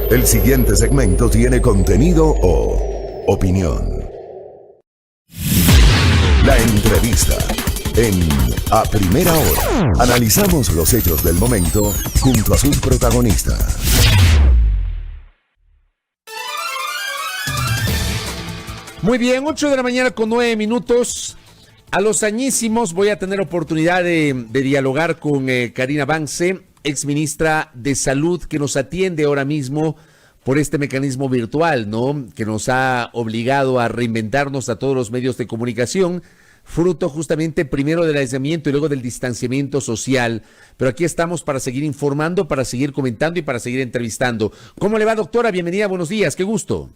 El siguiente segmento tiene contenido o opinión. La entrevista en A Primera Hora. Analizamos los hechos del momento junto a sus protagonistas. Muy bien, 8 de la mañana con 9 minutos. A los añísimos voy a tener oportunidad de dialogar con Karina Vance, exministra de Salud, que nos atiende ahora mismo por este mecanismo virtual, ¿no? Que nos ha obligado a reinventarnos a todos los medios de comunicación, fruto justamente primero del aislamiento y luego del distanciamiento social. Pero aquí estamos para seguir informando, para seguir comentando y para seguir entrevistando. ¿Cómo le va, doctora? Bienvenida, buenos días, qué gusto.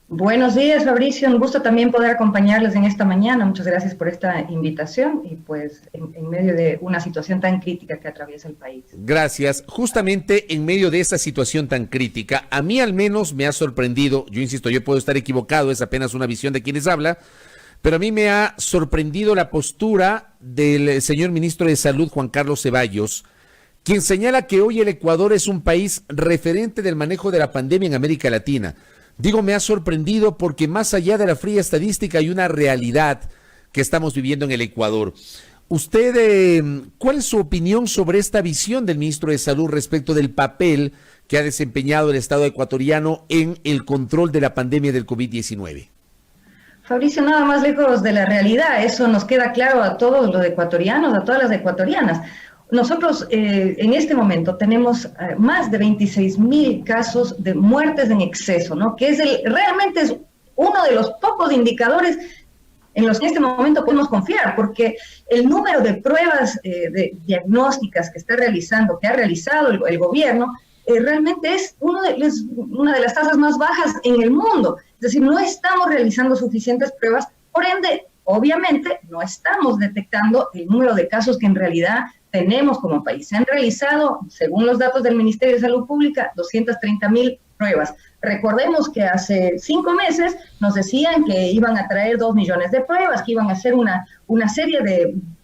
Buenos días, Fabricio. Un gusto también poder acompañarles en esta mañana. Muchas gracias por esta invitación y pues en medio de una situación tan crítica que atraviesa el país. Gracias. Justamente en medio de esa situación tan crítica, a mí al menos me ha sorprendido, yo insisto, yo puedo estar equivocado, es apenas una visión de quienes habla, pero a mí me ha sorprendido la postura del señor ministro de Salud, Juan Carlos Ceballos, quien señala que hoy el Ecuador es un país referente del manejo de la pandemia en América Latina. Digo, me ha sorprendido porque más allá de la fría estadística hay una realidad que estamos viviendo en el Ecuador. Usted, ¿cuál es su opinión sobre esta visión del ministro de Salud respecto del papel que ha desempeñado el Estado ecuatoriano en el control de la pandemia del COVID-19? Fabricio, nada más lejos de la realidad, eso nos queda claro a todos los ecuatorianos, a todas las ecuatorianas. Nosotros en este momento tenemos más de 26,000 casos de muertes en exceso, ¿no? Que realmente es uno de los pocos indicadores en los que en este momento podemos confiar, porque el número de pruebas diagnósticas que ha realizado el gobierno, realmente es una de las tasas más bajas en el mundo. Es decir, no estamos realizando suficientes pruebas, por ende, obviamente, no estamos detectando el número de casos que en realidad tenemos como país. Se han realizado, según los datos del Ministerio de Salud Pública, 230,000 pruebas. Recordemos que hace 5 meses nos decían que iban a traer 2 millones de pruebas, que iban a hacer una serie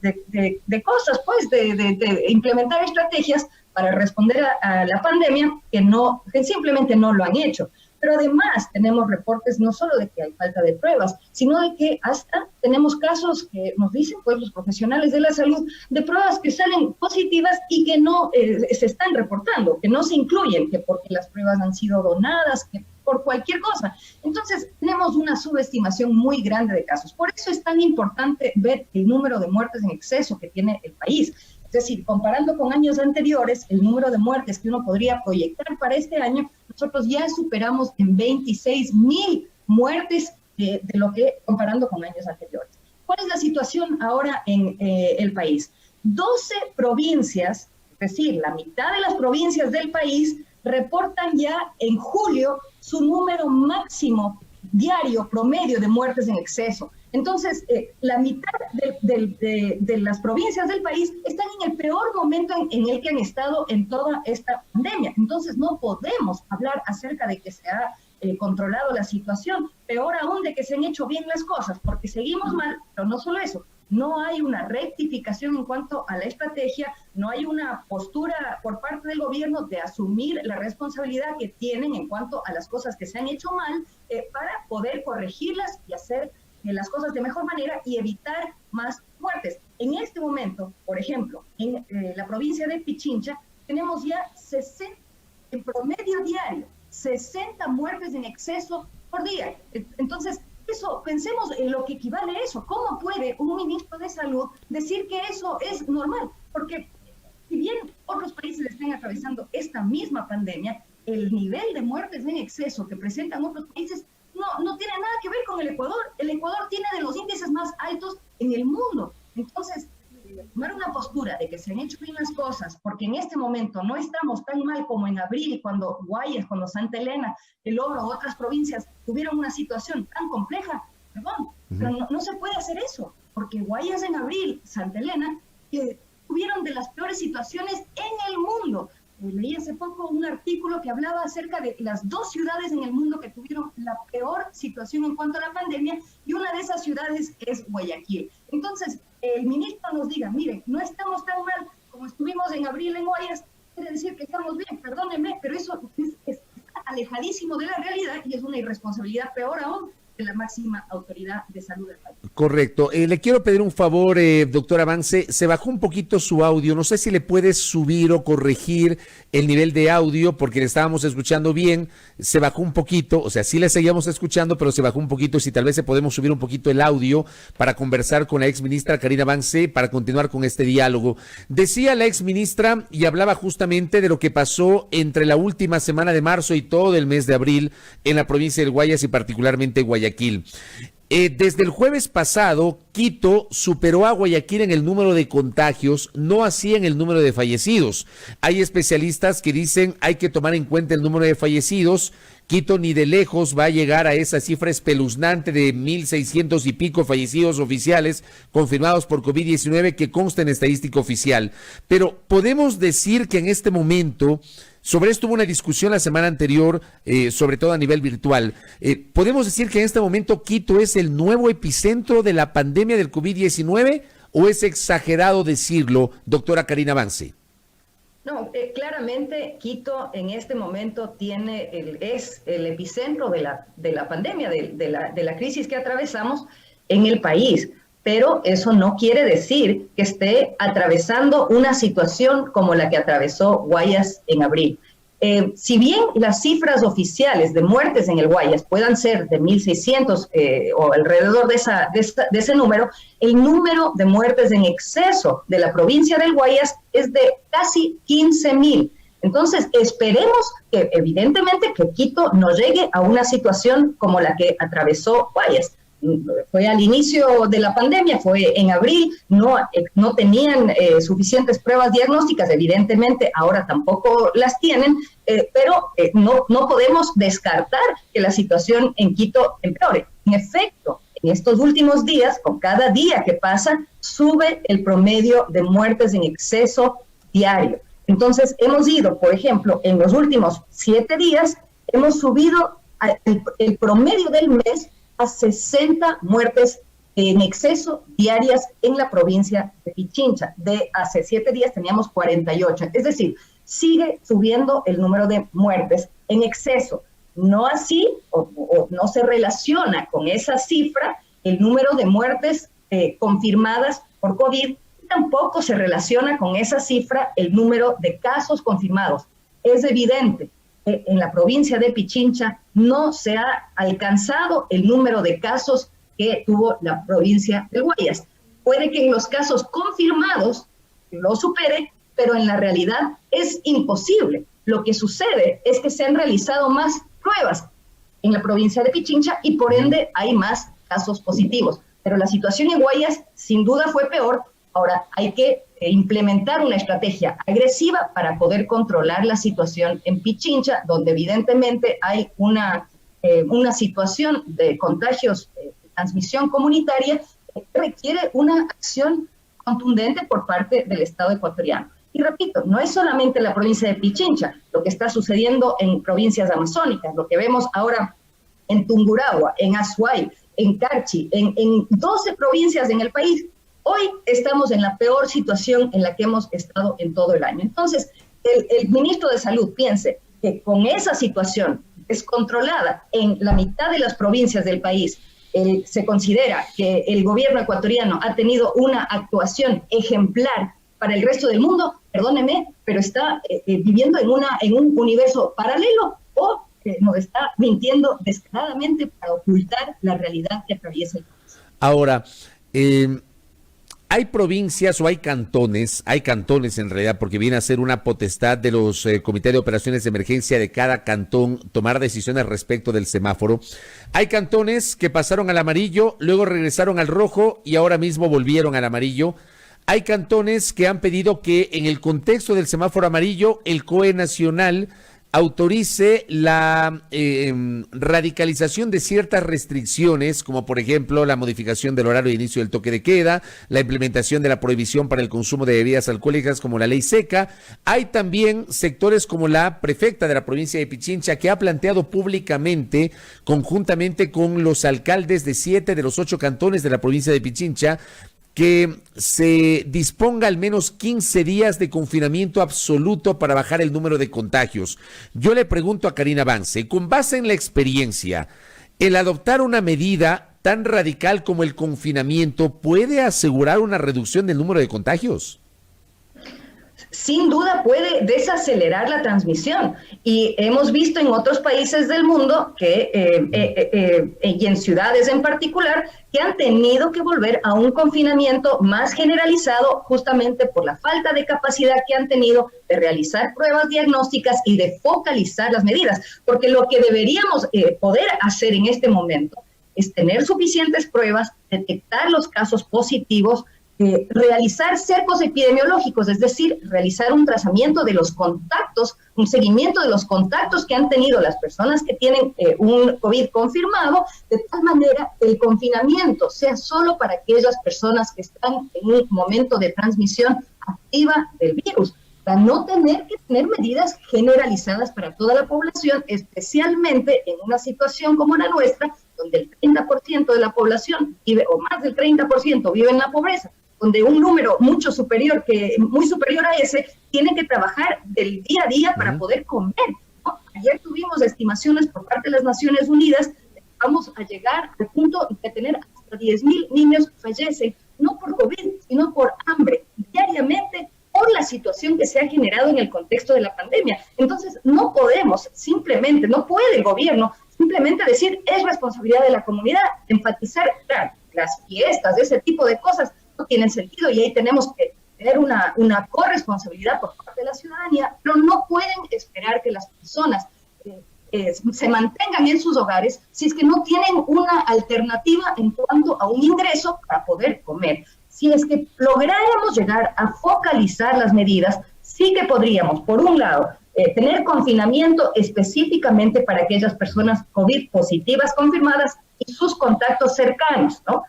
de cosas, pues, de implementar estrategias para responder a la pandemia que simplemente no lo han hecho. Pero además tenemos reportes no solo de que hay falta de pruebas, sino de que hasta tenemos casos que nos dicen pues los profesionales de la salud de pruebas que salen positivas y que no se están reportando, que no se incluyen, que porque las pruebas han sido donadas, que por cualquier cosa. Entonces tenemos una subestimación muy grande de casos. Por eso es tan importante ver el número de muertes en exceso que tiene el país. Es decir, comparando con años anteriores, el número de muertes que uno podría proyectar para este año, nosotros ya superamos en 26,000 muertes de lo que comparando con años anteriores. ¿Cuál es la situación ahora en el país? 12 provincias, es decir, la mitad de las provincias del país, reportan ya en julio su número máximo diario promedio de muertes en exceso. Entonces, la mitad de las provincias del país están en el peor momento en el que han estado en toda esta pandemia. Entonces, no podemos hablar acerca de que se ha controlado la situación, peor aún de que se han hecho bien las cosas, porque seguimos mal, pero no solo eso, no hay una rectificación en cuanto a la estrategia, no hay una postura por parte del gobierno de asumir la responsabilidad que tienen en cuanto a las cosas que se han hecho mal para poder corregirlas y hacer las cosas de mejor manera y evitar más muertes. En este momento, por ejemplo, en la provincia de Pichincha, tenemos ya 60, en promedio diario, 60 muertes en exceso por día. Entonces, pensemos en lo que equivale a eso. ¿Cómo puede un ministro de Salud decir que eso es normal? Porque si bien otros países están atravesando esta misma pandemia, el nivel de muertes en exceso que presentan otros países no tiene nada que ver con el Ecuador. El Ecuador tiene de los índices más altos en el mundo. Entonces, tomar una postura de que se han hecho bien las cosas, porque en este momento no estamos tan mal como en abril, cuando Guayas, cuando Santa Elena, El Oro, otras provincias tuvieron una situación tan compleja, perdón, pero no se puede hacer eso, porque Guayas en abril, Santa Elena, tuvieron de las peores situaciones en el mundo. Leí hace poco un artículo que hablaba acerca de las 2 ciudades en el mundo que tuvieron la peor situación en cuanto a la pandemia, y una de esas ciudades es Guayaquil. Entonces, el ministro nos diga, miren, no estamos tan mal como estuvimos en abril en Guayas, quiere decir que estamos bien, perdónenme, pero eso es alejadísimo de la realidad y es una irresponsabilidad peor aún de la máxima autoridad de salud del país. Correcto. Le quiero pedir un favor, doctora Vance. Se bajó un poquito su audio. No sé si le puedes subir o corregir el nivel de audio porque le estábamos escuchando bien. Se bajó un poquito, o sea, sí le seguíamos escuchando, pero se bajó un poquito. Si tal vez se podemos subir un poquito el audio para conversar con la exministra Karina Vance para continuar con este diálogo. Decía la exministra y hablaba justamente de lo que pasó entre la última semana de marzo y todo el mes de abril en la provincia del Guayas y particularmente Guayaquil. Desde el jueves pasado, Quito superó a Guayaquil en el número de contagios, no así en el número de fallecidos. Hay especialistas que dicen hay que tomar en cuenta el número de fallecidos. Quito ni de lejos va a llegar a esa cifra espeluznante de 1,600 y pico fallecidos oficiales confirmados por COVID-19 que consta en estadística oficial. Pero podemos decir que en este momento... Sobre esto hubo una discusión la semana anterior, sobre todo a nivel virtual. ¿Podemos decir que en este momento Quito es el nuevo epicentro de la pandemia del COVID-19 o es exagerado decirlo, doctora Karina Vance? No, claramente Quito en este momento es el epicentro de la pandemia, de la crisis que atravesamos en el país. Pero eso no quiere decir que esté atravesando una situación como la que atravesó Guayas en abril. Si bien las cifras oficiales de muertes en el Guayas puedan ser de 1,600 o alrededor de ese número, el número de muertes en exceso de la provincia del Guayas es de casi 15,000. Entonces, esperemos que evidentemente que Quito no llegue a una situación como la que atravesó Guayas. Fue al inicio de la pandemia, fue en abril, no tenían suficientes pruebas diagnósticas, evidentemente ahora tampoco las tienen, pero no podemos descartar que la situación en Quito empeore. En efecto, en estos últimos días, con cada día que pasa, sube el promedio de muertes en exceso diario. Entonces, hemos ido, por ejemplo, en los últimos 7 días, hemos subido el promedio del mes a 60 muertes en exceso diarias en la provincia de Pichincha. De hace 7 días teníamos 48. Es decir, sigue subiendo el número de muertes en exceso. No así, o no se relaciona con esa cifra el número de muertes confirmadas por COVID. Tampoco se relaciona con esa cifra el número de casos confirmados. Es evidente que en la provincia de Pichincha no se ha alcanzado el número de casos que tuvo la provincia del Guayas. Puede que en los casos confirmados lo supere, pero en la realidad es imposible. Lo que sucede es que se han realizado más pruebas en la provincia de Pichincha y por ende hay más casos positivos. Pero la situación en Guayas sin duda fue peor. Ahora hay que implementar una estrategia agresiva para poder controlar la situación en Pichincha, donde evidentemente hay una situación de contagios de transmisión comunitaria que requiere una acción contundente por parte del Estado ecuatoriano. Y repito, no es solamente la provincia de Pichincha, lo que está sucediendo en provincias amazónicas, lo que vemos ahora en Tungurahua, en Azuay, en Carchi, en 12 provincias en el país. Hoy estamos en la peor situación en la que hemos estado en todo el año. Entonces, el ministro de Salud piense que con esa situación descontrolada en la mitad de las provincias del país, se considera que el gobierno ecuatoriano ha tenido una actuación ejemplar para el resto del mundo, perdóneme, pero está viviendo en un universo paralelo o nos está mintiendo descaradamente para ocultar la realidad que atraviesa el país. Ahora, hay provincias o hay cantones en realidad, porque viene a ser una potestad de los comités de operaciones de emergencia de cada cantón tomar decisiones respecto del semáforo. Hay cantones que pasaron al amarillo, luego regresaron al rojo y ahora mismo volvieron al amarillo. Hay cantones que han pedido que en el contexto del semáforo amarillo el COE nacional autorice la radicalización de ciertas restricciones, como por ejemplo la modificación del horario de inicio del toque de queda, la implementación de la prohibición para el consumo de bebidas alcohólicas como la ley seca. Hay también sectores como la prefecta de la provincia de Pichincha que ha planteado públicamente, conjuntamente con los alcaldes de 7 de los 8 cantones de la provincia de Pichincha, que se disponga al menos 15 días de confinamiento absoluto para bajar el número de contagios. Yo le pregunto a Karina Vance, con base en la experiencia, ¿el adoptar una medida tan radical como el confinamiento puede asegurar una reducción del número de contagios? Sin duda puede desacelerar la transmisión y hemos visto en otros países del mundo y en ciudades en particular que han tenido que volver a un confinamiento más generalizado justamente por la falta de capacidad que han tenido de realizar pruebas diagnósticas y de focalizar las medidas, porque lo que deberíamos poder hacer en este momento es tener suficientes pruebas, detectar los casos positivos, realizar cercos epidemiológicos, es decir, realizar un trazamiento de los contactos, un seguimiento de los contactos que han tenido las personas que tienen un COVID confirmado, de tal manera que el confinamiento sea solo para aquellas personas que están en un momento de transmisión activa del virus, para no tener que tener medidas generalizadas para toda la población, especialmente en una situación como la nuestra, donde el 30% de la población vive, o más del 30% vive en la pobreza, donde un número muy superior a ese tiene que trabajar del día a día para poder comer, ¿no? Ayer tuvimos estimaciones por parte de las Naciones Unidas, vamos a llegar al punto de tener hasta 10,000 niños fallecen, no por COVID, sino por hambre, diariamente, por la situación que se ha generado en el contexto de la pandemia. Entonces, no podemos simplemente, no puede el gobierno simplemente decir, es responsabilidad de la comunidad, enfatizar, claro, las fiestas, ese tipo de cosas, no tienen sentido y ahí tenemos que tener una corresponsabilidad por parte de la ciudadanía, pero no pueden esperar que las personas se mantengan en sus hogares si es que no tienen una alternativa en cuanto a un ingreso para poder comer. Si es que lográramos llegar a focalizar las medidas, sí que podríamos, por un lado, tener confinamiento específicamente para aquellas personas COVID positivas confirmadas y sus contactos cercanos, ¿no?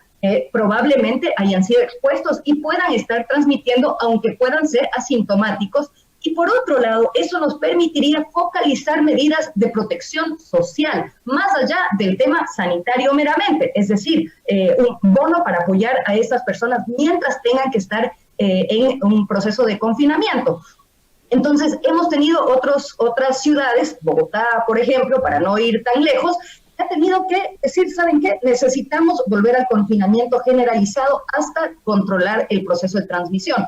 Probablemente hayan sido expuestos y puedan estar transmitiendo, aunque puedan ser asintomáticos. Y por otro lado, eso nos permitiría focalizar medidas de protección social, más allá del tema sanitario meramente, es decir, un bono para apoyar a estas personas mientras tengan que estar en un proceso de confinamiento. Entonces, hemos tenido otras ciudades, Bogotá, por ejemplo, para no ir tan lejos, ha tenido que decir, ¿saben qué? Necesitamos volver al confinamiento generalizado hasta controlar el proceso de transmisión.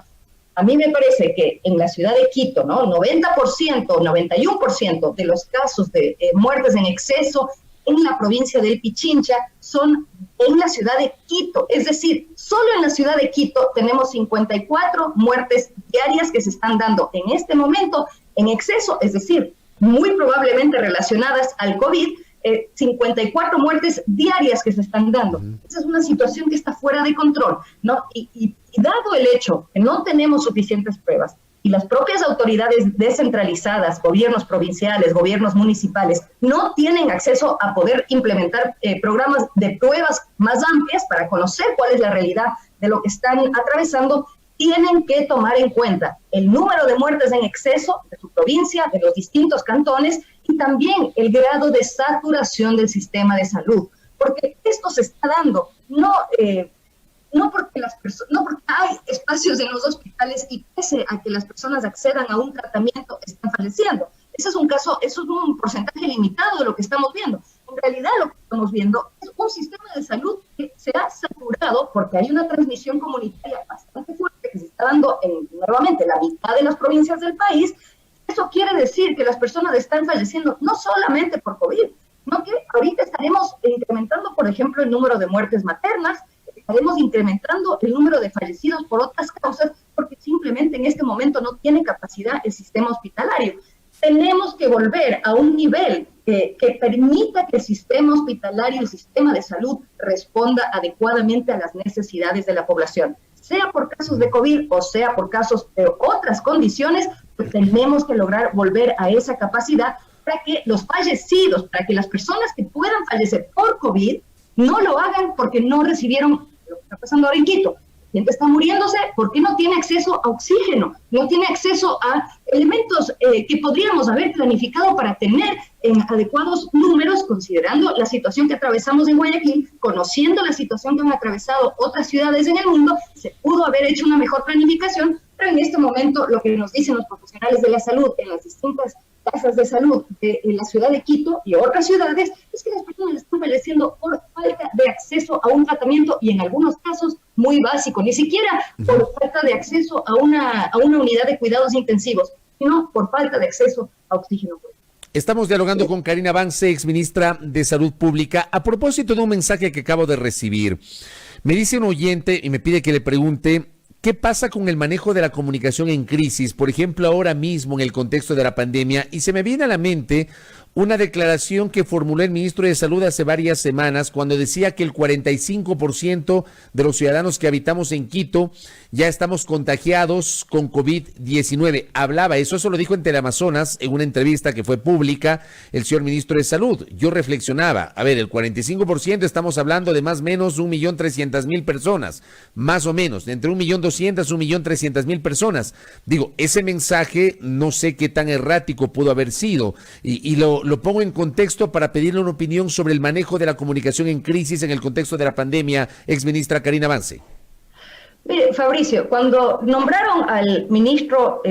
A mí me parece que en la ciudad de Quito, ¿no? 90%, 91% de los casos de muertes en exceso en la provincia del Pichincha son en la ciudad de Quito. Es decir, solo en la ciudad de Quito tenemos 54 muertes diarias que se están dando en este momento en exceso, es decir, muy probablemente relacionadas al COVID, 54 muertes diarias que se están dando. Esa es una situación que está fuera de control, ¿no? Y dado el hecho que no tenemos suficientes pruebas y las propias autoridades descentralizadas, gobiernos provinciales, gobiernos municipales, no tienen acceso a poder implementar programas de pruebas más amplias para conocer cuál es la realidad de lo que están atravesando, tienen que tomar en cuenta el número de muertes en exceso de su provincia, de los distintos cantones, y también el grado de saturación del sistema de salud, porque esto se está dando no porque hay espacios en los hospitales y pese a que las personas accedan a un tratamiento están falleciendo. Ese es un caso, eso es un porcentaje limitado de lo que estamos viendo. En realidad lo que estamos viendo es un sistema de salud que se ha saturado porque hay una transmisión comunitaria bastante fuerte que se está dando nuevamente en la mitad de las provincias del país. Eso quiere decir que las personas están falleciendo no solamente por COVID, sino que ahorita estaremos incrementando, por ejemplo, el número de muertes maternas, estaremos incrementando el número de fallecidos por otras causas, porque simplemente en este momento no tiene capacidad el sistema hospitalario. Tenemos que volver a un nivel que permita que el sistema hospitalario, el sistema de salud, responda adecuadamente a las necesidades de la población. Sea por casos de COVID o sea por casos de otras condiciones, pues tenemos que lograr volver a esa capacidad para que los fallecidos, para que las personas que puedan fallecer por COVID, no lo hagan porque no recibieron lo que está pasando ahora en Quito. gente está muriéndose porque no tiene acceso a oxígeno, no tiene acceso a elementos que podríamos haber planificado para tener en adecuados números, considerando la situación que atravesamos en Guayaquil, conociendo la situación que han atravesado otras ciudades en el mundo. Se pudo haber hecho una mejor planificación, pero en este momento lo que nos dicen los profesionales de la salud en las distintas tasas de salud de la ciudad de Quito y otras ciudades es que las personas están falleciendo por falta de acceso a un tratamiento y en algunos casos muy básico, ni siquiera por falta de acceso a una unidad de cuidados intensivos, sino por falta de acceso a oxígeno. Estamos dialogando con Karina Vance, exministra de Salud Pública, a propósito de un mensaje que acabo de recibir. Me dice un oyente y me pide que le pregunte ¿qué pasa con el manejo de la comunicación en crisis? Por ejemplo, ahora mismo en el contexto de la pandemia, y se me viene a la mente una declaración que formuló el ministro de Salud hace varias semanas cuando decía que el 45% de los ciudadanos que habitamos en Quito ya estamos contagiados con COVID-19. Hablaba eso lo dijo en Teleamazonas en una entrevista que fue pública el señor ministro de Salud. Yo reflexionaba, a ver, el 45% estamos hablando de más o menos 1.300.000 personas, más o menos, de entre 1.200.000 y 1.300.000 personas. Digo, ese mensaje no sé qué tan errático pudo haber sido y lo pongo en contexto para pedirle una opinión sobre el manejo de la comunicación en crisis en el contexto de la pandemia, exministra Karina Vance. Mire, Fabricio, cuando nombraron al ministro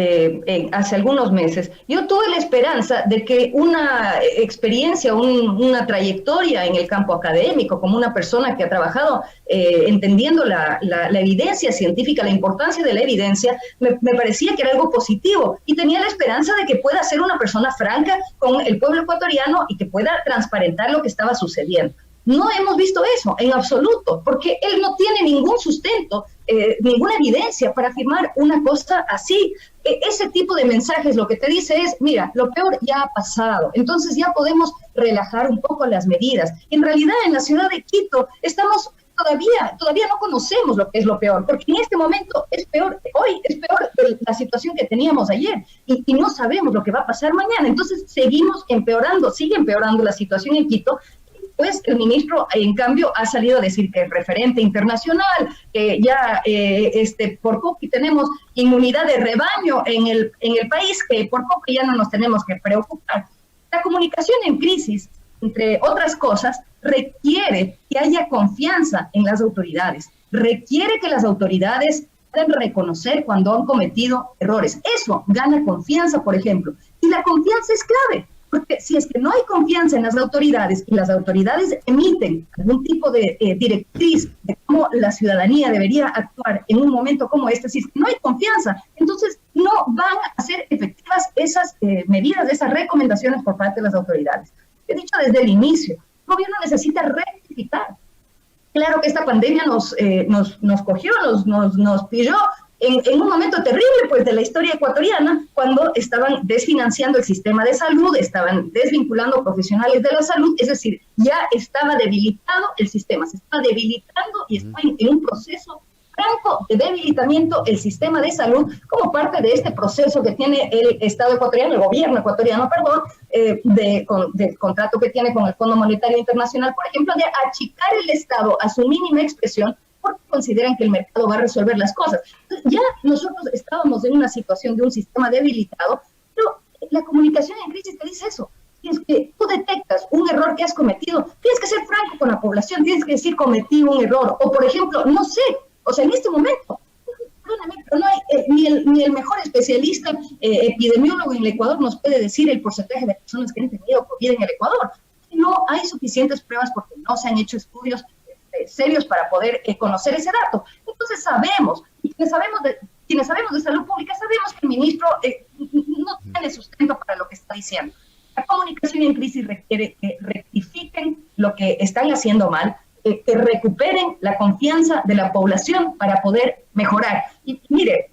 hace algunos meses, yo tuve la esperanza de que una experiencia, una trayectoria en el campo académico, como una persona que ha trabajado entendiendo la evidencia científica, la importancia de la evidencia, me parecía que era algo positivo y tenía la esperanza de que pueda ser una persona franca con el pueblo ecuatoriano y que pueda transparentar lo que estaba sucediendo. No hemos visto eso en absoluto, porque él no tiene ningún sustento, ninguna evidencia para afirmar una cosa así. Ese tipo de mensajes lo que te dice es, mira, lo peor ya ha pasado, entonces ya podemos relajar un poco las medidas. En realidad, en la ciudad de Quito estamos todavía no conocemos lo que es lo peor, porque en este momento es peor, hoy es peor de la situación que teníamos ayer, y no sabemos lo que va a pasar mañana. Entonces sigue empeorando la situación en Quito. Pues el ministro, en cambio, ha salido a decir que es referente internacional, que ya por poco tenemos inmunidad de rebaño en el país, que por poco ya no nos tenemos que preocupar. La comunicación en crisis, entre otras cosas, requiere que haya confianza en las autoridades, requiere que las autoridades puedan reconocer cuando han cometido errores. Eso gana confianza, por ejemplo, y la confianza es clave. Porque si es que no hay confianza en las autoridades y las autoridades emiten algún tipo de directriz de cómo la ciudadanía debería actuar en un momento como este, si es que no hay confianza, entonces no van a ser efectivas esas medidas, esas recomendaciones por parte de las autoridades. He dicho desde el inicio, el gobierno necesita rectificar. Claro que esta pandemia nos cogió, nos pilló en un momento terrible pues de la historia ecuatoriana, cuando estaban desfinanciando el sistema de salud, estaban desvinculando profesionales de la salud, es decir, ya estaba debilitado el sistema, se está debilitando y está en un proceso franco de debilitamiento el sistema de salud como parte de este proceso que tiene el Estado ecuatoriano, el gobierno ecuatoriano, del contrato que tiene con el Fondo Monetario Internacional, por ejemplo, de achicar el Estado a su mínima expresión porque consideran que el mercado va a resolver las cosas. Ya nosotros estábamos en una situación de un sistema debilitado, pero la comunicación en crisis te dice eso. Si es que tú detectas un error que has cometido, tienes que ser franco con la población, tienes que decir cometí un error, o por ejemplo, no sé, o sea, en este momento, perdóname, pero no hay, ni el mejor especialista epidemiólogo en el Ecuador nos puede decir el porcentaje de personas que han tenido COVID en el Ecuador. No hay suficientes pruebas porque no se han hecho estudios serios para poder conocer ese dato. Entonces sabemos, y quienes sabemos de salud pública, sabemos que el ministro no tiene sustento para lo que está diciendo. La comunicación en crisis requiere que rectifiquen lo que están haciendo mal, que recuperen la confianza de la población para poder mejorar. Y mire,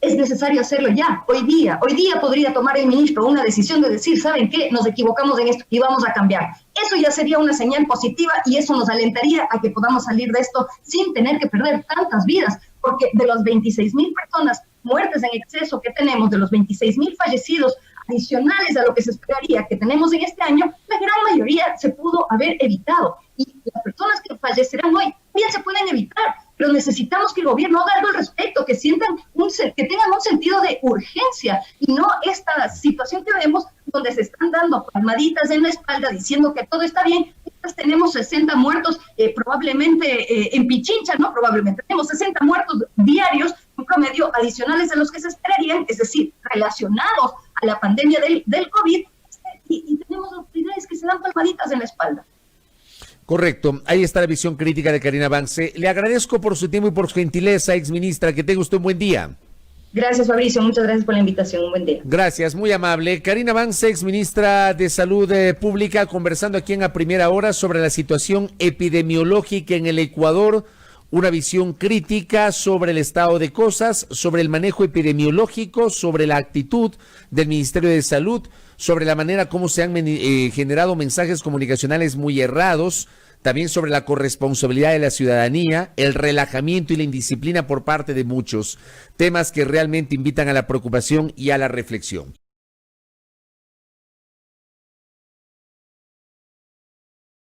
es necesario hacerlo ya, hoy día podría tomar el ministro una decisión de decir, ¿saben qué? Nos equivocamos en esto y vamos a cambiar. Eso ya sería una señal positiva y eso nos alentaría a que podamos salir de esto sin tener que perder tantas vidas, porque de los 26.000 personas muertes en exceso que tenemos, de los 26.000 fallecidos adicionales a lo que se esperaría que tenemos en este año, la gran mayoría se pudo haber evitado y las personas que fallecerán hoy bien se pueden evitar. pero necesitamos que el gobierno haga algo al respecto, que sientan que tengan un sentido de urgencia y no esta situación que vemos donde se están dando palmaditas en la espalda diciendo que todo está bien. Tenemos 60 muertos, probablemente en Pichincha, ¿no? Probablemente tenemos 60 muertos diarios, un promedio adicionales de los que se esperarían, es decir, relacionados a la pandemia del COVID, y tenemos autoridades que se dan palmaditas en la espalda. Correcto, ahí está la visión crítica de Karina Vance. Le agradezco por su tiempo y por su gentileza, exministra, que tenga usted un buen día. Gracias, Fabricio, muchas gracias por la invitación, un buen día. Gracias, muy amable. Karina Vance, exministra de Salud Pública, conversando aquí en A Primera Hora sobre la situación epidemiológica en el Ecuador, una visión crítica sobre el estado de cosas, sobre el manejo epidemiológico, sobre la actitud del Ministerio de Salud, sobre la manera como se han generado mensajes comunicacionales muy errados, también sobre la corresponsabilidad de la ciudadanía, el relajamiento y la indisciplina por parte de muchos, temas que realmente invitan a la preocupación y a la reflexión.